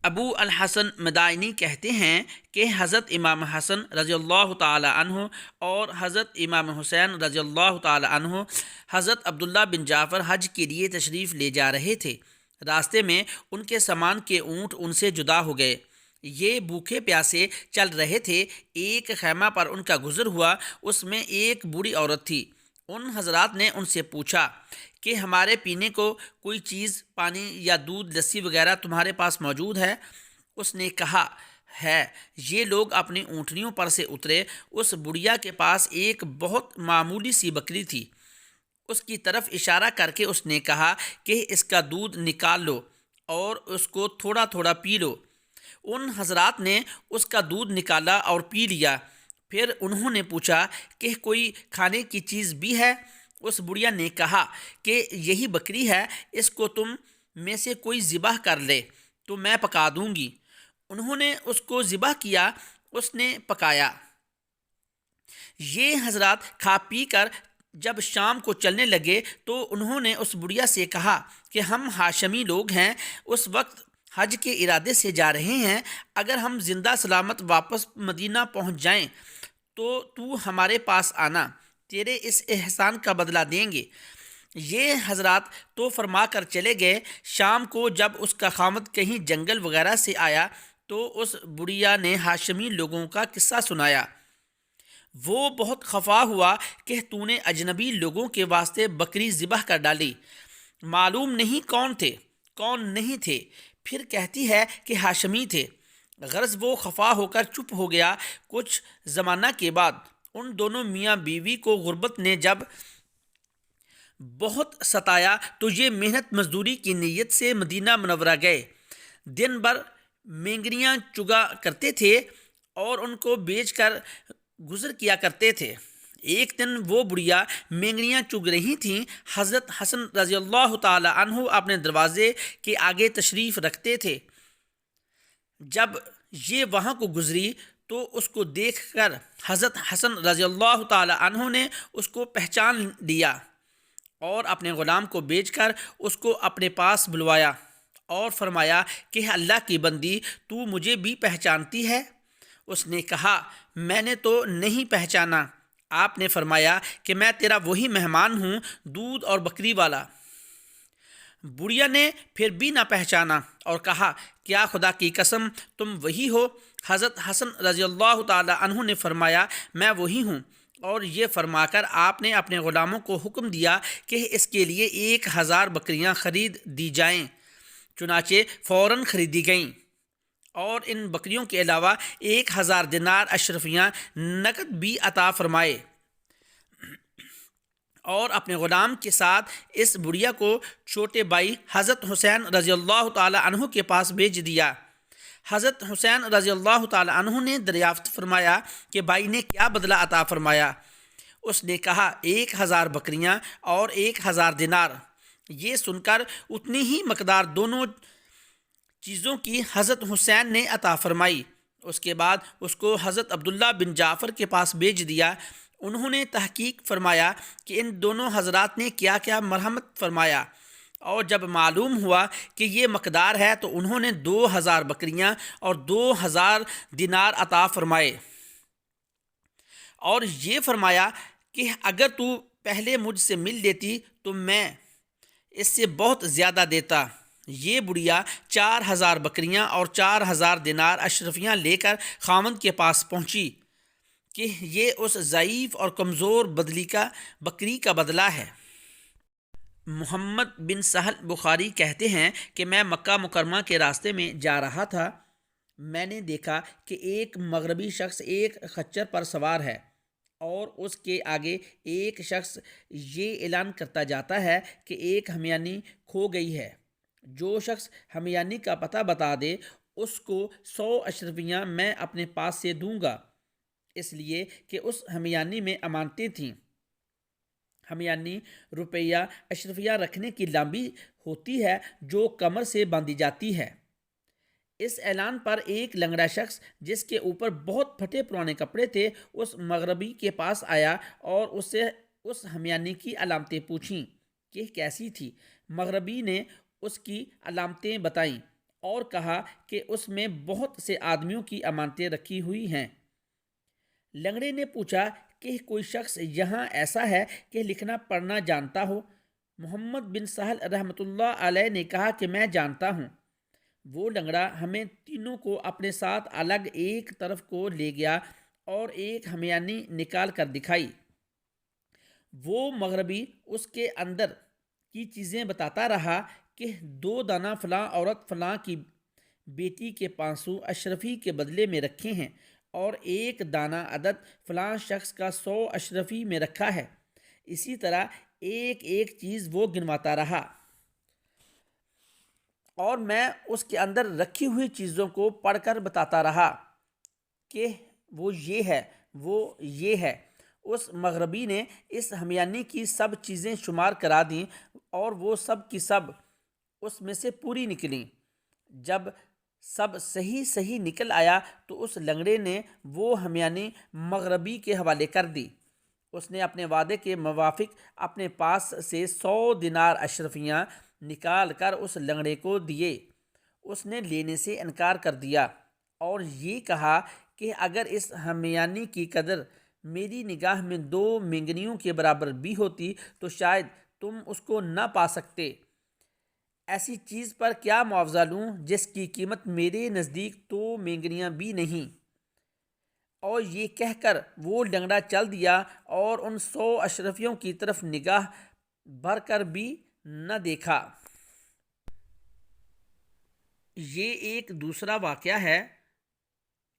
ابو الحسن مدائنی کہتے ہیں کہ حضرت امام حسن رضی اللہ تعالی عنہ اور حضرت امام حسین رضی اللہ تعالی عنہ حضرت عبداللہ بن جعفر حج کے لیے تشریف لے جا رہے تھے۔ راستے میں ان کے سامان کے اونٹ ان سے جدا ہو گئے۔ یہ بھوکے پیاسے چل رہے تھے۔ ایک خیمہ پر ان کا گزر ہوا، اس میں ایک بوڑھی عورت تھی۔ ان حضرات نے ان سے پوچھا کہ ہمارے پینے کو کوئی چیز، پانی یا دودھ، لسی وغیرہ تمہارے پاس موجود ہے؟ اس نے کہا ہے۔ یہ لوگ اپنی اونٹنیوں پر سے اترے۔ اس بڑھیا کے پاس ایک بہت معمولی سی بکری تھی۔ اس کی طرف اشارہ کر کے اس نے کہا کہ اس کا دودھ نکال لو اور اس کو تھوڑا تھوڑا پی لو۔ ان حضرات نے اس کا دودھ نکالا اور پی لیا۔ پھر انہوں نے پوچھا کہ کوئی کھانے کی چیز بھی ہے؟ اس بڑھیا نے کہا کہ یہی بکری ہے، اس کو تم میں سے کوئی ذبح کر لے تو میں پکا دوں گی۔ انہوں نے اس کو ذبح کیا، اس نے پکایا۔ یہ حضرات کھا پی کر جب شام کو چلنے لگے تو انہوں نے اس بڑھیا سے کہا کہ ہم ہاشمی لوگ ہیں، اس وقت حج کے ارادے سے جا رہے ہیں۔ اگر ہم زندہ سلامت واپس مدینہ پہنچ جائیں تو ہمارے پاس آنا، تیرے اس احسان کا بدلہ دیں گے۔ یہ حضرات تو فرما کر چلے گئے۔ شام کو جب اس کا خامد کہیں جنگل وغیرہ سے آیا تو اس بڑھیا نے ہاشمی لوگوں کا قصہ سنایا۔ وہ بہت خفا ہوا کہ تو نے اجنبی لوگوں کے واسطے بکری ذبح کر ڈالی۔ معلوم نہیں کون تھے، کون نہیں تھے۔ پھر کہتی ہے کہ ہاشمی تھے۔ غرض وہ خفا ہو کر چپ ہو گیا۔ کچھ زمانہ کے بعد ان دونوں میاں بیوی کو غربت نے جب بہت ستایا تو یہ محنت مزدوری کی نیت سے مدینہ منورہ گئے۔ دن بھر مینگنیاں چگا کرتے تھے اور ان کو بیچ کر گزر کیا کرتے تھے۔ ایک دن وہ بڑھیا مینگنیاں چگ رہی تھیں۔ حضرت حسن رضی اللہ تعالی عنہ اپنے دروازے کے آگے تشریف رکھتے تھے۔ جب یہ وہاں کو گزری تو اس کو دیکھ کر حضرت حسن رضی اللہ تعالی عنہ نے اس کو پہچان لیا اور اپنے غلام کو بیچ کر اس کو اپنے پاس بلوایا اور فرمایا کہ اللہ کی بندی، تو مجھے بھی پہچانتی ہے؟ اس نے کہا میں نے تو نہیں پہچانا۔ آپ نے فرمایا کہ میں تیرا وہی مہمان ہوں، دودھ اور بکری والا۔ بڑھیا نے پھر بھی نہ پہچانا اور کہا کیا خدا کی قسم تم وہی ہو؟ حضرت حسن رضی اللہ تعالی عنہ نے فرمایا میں وہی ہوں، اور یہ فرما کر آپ نے اپنے غلاموں کو حکم دیا کہ اس کے لیے 1000 بکریاں خرید دی جائیں۔ چنانچہ فوراً خریدی گئیں اور ان بکریوں کے علاوہ 1000 دینار اشرفیاں نقد بھی عطا فرمائے، اور اپنے غلام کے ساتھ اس بڑھیا کو چھوٹے بھائی حضرت حسین رضی اللہ تعالی عنہ کے پاس بھیج دیا۔ حضرت حسین رضی اللہ تعالی عنہ نے دریافت فرمایا کہ بھائی نے کیا بدلہ عطا فرمایا؟ اس نے کہا 1000 بکریاں اور 1000 دینار۔ یہ سن کر اتنی ہی مقدار دونوں چیزوں کی حضرت حسین نے عطا فرمائی۔ اس کے بعد اس کو حضرت عبداللہ بن جعفر کے پاس بھیج دیا۔ انہوں نے تحقیق فرمایا کہ ان دونوں حضرات نے کیا کیا مرحمت فرمایا، اور جب معلوم ہوا کہ یہ مقدار ہے تو انہوں نے 2000 بکریاں اور 2000 دینار عطا فرمائے، اور یہ فرمایا کہ اگر تو پہلے مجھ سے مل لیتی تو میں اس سے بہت زیادہ دیتا۔ یہ بڑھیا 4000 بکریاں اور 4000 دینار اشرفیاں لے کر خاوند کے پاس پہنچی کہ یہ اس ضعیف اور کمزور بکری کا بدلہ ہے۔ محمد بن سہل بخاری کہتے ہیں کہ میں مکہ مکرمہ کے راستے میں جا رہا تھا۔ میں نے دیکھا کہ ایک مغربی شخص ایک خچر پر سوار ہے اور اس کے آگے ایک شخص یہ اعلان کرتا جاتا ہے کہ ایک ہمیانی کھو گئی ہے۔ جو شخص ہمیانی کا پتہ بتا دے اس کو 100 اشرفیاں میں اپنے پاس سے دوں گا، اس لیے کہ اس ہمیانی میں امانتیں تھیں۔ ہمیانی روپیہ اشرفیہ رکھنے کی لمبی ہوتی ہے جو کمر سے باندھی جاتی ہے۔ اس اعلان پر ایک لنگڑا شخص جس کے اوپر بہت پھٹے پرانے کپڑے تھے اس مغربی کے پاس آیا اور اس سے اس ہمیانی کی علامتیں پوچھیں کہ کیسی تھی۔ مغربی نے اس کی علامتیں بتائیں اور کہا کہ اس میں بہت سے آدمیوں کی امانتیں رکھی ہوئی ہیں۔ لنگڑے نے پوچھا کہ کوئی شخص یہاں ایسا ہے کہ لکھنا پڑھنا جانتا ہو؟ محمد بن سہل رحمۃ اللہ علیہ نے کہا کہ میں جانتا ہوں۔ وہ لنگڑا ہمیں تینوں کو اپنے ساتھ الگ ایک طرف کو لے گیا اور ایک ہمیانی نکال کر دکھائی۔ وہ مغربی اس کے اندر کی چیزیں بتاتا رہا کہ 2 دانہ فلاں عورت فلاں کی بیٹی کے پانسو اشرفی کے بدلے میں رکھے ہیں، اور 1 دانہ عدد فلاں شخص کا 100 اشرفی میں رکھا ہے۔ اسی طرح ایک ایک چیز وہ گنواتا رہا، اور میں اس کے اندر رکھی ہوئی چیزوں کو پڑھ کر بتاتا رہا کہ وہ یہ ہے، وہ یہ ہے۔ اس مغربی نے اس ہمیانی کی سب چیزیں شمار کرا دیں، اور وہ سب کی سب اس میں سے پوری نکلیں۔ جب سب صحیح صحیح نکل آیا تو اس لنگڑے نے وہ ہمیانی مغربی کے حوالے کر دی۔ اس نے اپنے وعدے کے موافق اپنے پاس سے 100 دینار اشرفیاں نکال کر اس لنگڑے کو دیے۔ اس نے لینے سے انکار کر دیا اور یہ کہا کہ اگر اس ہمیانی کی قدر میری نگاہ میں 2 مینگنیوں کے برابر بھی ہوتی تو شاید تم اس کو نہ پا سکتے۔ ایسی چیز پر کیا معاوضہ لوں جس کی قیمت میرے نزدیک 2 مینگنیاں بھی نہیں؟ اور یہ کہہ کر وہ لنگڑا چل دیا اور ان 100 اشرفیوں کی طرف نگاہ بھر کر بھی نہ دیکھا۔ یہ ایک دوسرا واقعہ ہے۔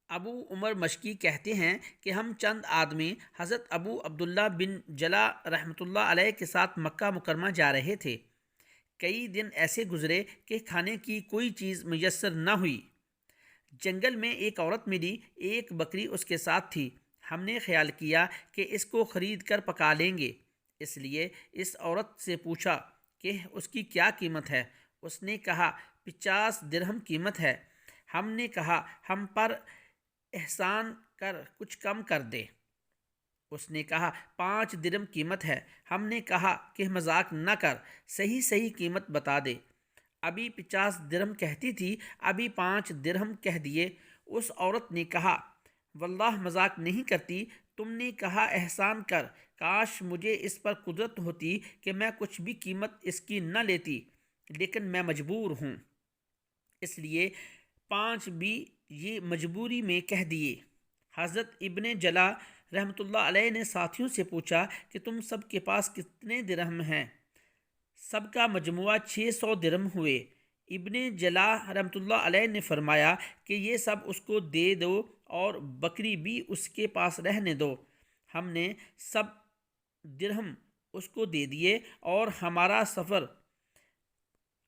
ابو عمر مشکی کہتے ہیں کہ ہم چند آدمی حضرت ابو عبداللہ بن جلا رحمۃ اللہ علیہ کے ساتھ مکہ مکرمہ جا رہے تھے۔ کئی دن ایسے گزرے کہ کھانے کی کوئی چیز میسر نہ ہوئی۔ جنگل میں ایک عورت ملی، ایک بکری اس کے ساتھ تھی۔ ہم نے خیال کیا کہ اس کو خرید کر پکا لیں گے، اس لیے اس عورت سے پوچھا کہ اس کی کیا قیمت ہے۔ اس نے کہا 50 درہم قیمت ہے۔ ہم نے کہا ہم پر احسان کر کچھ کم کر دے۔ اس نے کہا 5 درہم قیمت ہے۔ ہم نے کہا کہ مذاق نہ کر، صحیح صحیح قیمت بتا دے۔ ابھی 50 درہم کہتی تھی، ابھی 5 درہم کہہ دیے۔ اس عورت نے کہا واللہ مذاق نہیں کرتی، تم نے کہا احسان کر، کاش مجھے اس پر قدرت ہوتی کہ میں کچھ بھی قیمت اس کی نہ لیتی، لیکن میں مجبور ہوں، اس لیے 5 بھی یہ مجبوری میں کہہ دیے۔ حضرت ابن جلا رحمۃ اللہ علیہ نے ساتھیوں سے پوچھا کہ تم سب کے پاس کتنے درہم ہیں؟ سب کا مجموعہ 600 درہم ہوئے۔ ابن جلا رحمۃ اللہ علیہ نے فرمایا کہ یہ سب اس کو دے دو اور بکری بھی اس کے پاس رہنے دو۔ ہم نے سب درہم اس کو دے دیے اور ہمارا سفر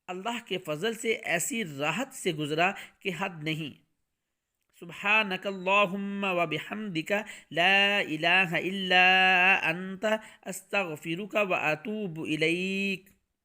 اللہ کے فضل سے ایسی راحت سے گزرا کہ حد نہیں۔ سبحانک اللہم و بحمدک لا الہ الا انت استغفرک و اتوب الیک۔